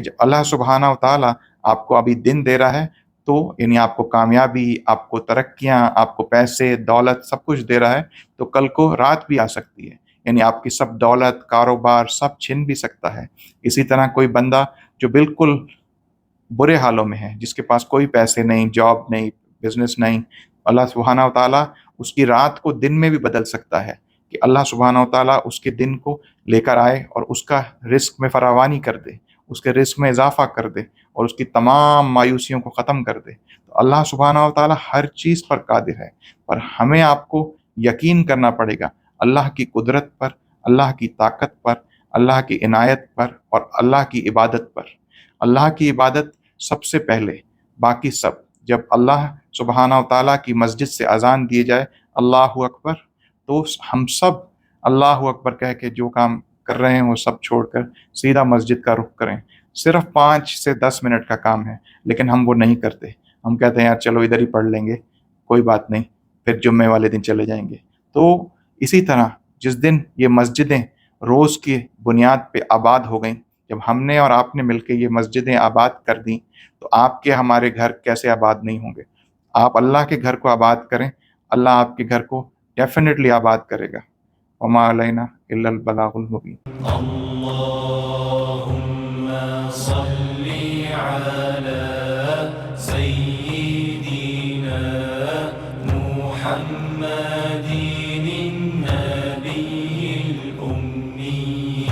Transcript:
جب اللہ سبحانہ و تعالیٰ آپ کو ابھی دن دے رہا ہے تو یعنی آپ کو کامیابی، آپ کو ترقیاں، آپ کو پیسے دولت سب کچھ دے رہا ہے، تو کل کو رات بھی آ سکتی ہے، یعنی آپ کی سب دولت کاروبار سب چھن بھی سکتا ہے۔ اسی طرح کوئی بندہ جو بالکل برے حالوں میں ہے، جس کے پاس کوئی پیسے نہیں، جاب نہیں، بزنس نہیں، اللہ سبحانہ و تعالیٰ اس کی رات کو دن میں بھی بدل سکتا ہے، کہ اللہ سبحانہ و تعالیٰ اس کے دن کو لے کر آئے اور اس کا رزق میں فراوانی کر دے، اس کے رزق میں اضافہ کر دے اور اس کی تمام مایوسیوں کو ختم کر دے۔ تو اللہ سبحانہ و تعالیٰ ہر چیز پر قادر ہے، پر ہمیں آپ کو یقین کرنا پڑے گا اللہ کی قدرت پر، اللہ کی طاقت پر، اللہ کی عنایت پر اور اللہ کی عبادت پر۔ اللہ کی عبادت سب سے پہلے، باقی سب۔ جب اللہ سبحانہ و تعالیٰ کی مسجد سے اذان دیے جائے اللہ اکبر، تو ہم سب اللہ اکبر کہہ کے جو کام کر رہے ہیں وہ سب چھوڑ کر سیدھا مسجد کا رخ کریں۔ صرف 5 سے 10 منٹ کا کام ہے، لیکن ہم وہ نہیں کرتے۔ ہم کہتے ہیں یار چلو ادھر ہی پڑھ لیں گے، کوئی بات نہیں، پھر جمعے والے دن چلے جائیں گے۔ تو اسی طرح جس دن یہ مسجدیں روز کی بنیاد پہ آباد ہو گئیں، جب ہم نے اور آپ نے مل کے یہ مسجدیں آباد کر دیں، تو آپ کے ہمارے گھر کیسے آباد نہیں ہوں گے؟ آپ اللہ کے گھر کو آباد کریں، اللہ آپ کے گھر کو ڈیفینیٹلی آباد کرے گا۔ وما علینا الا البلاغ المبین۔ اللهم صل على سيدنا محمد النبي الأمي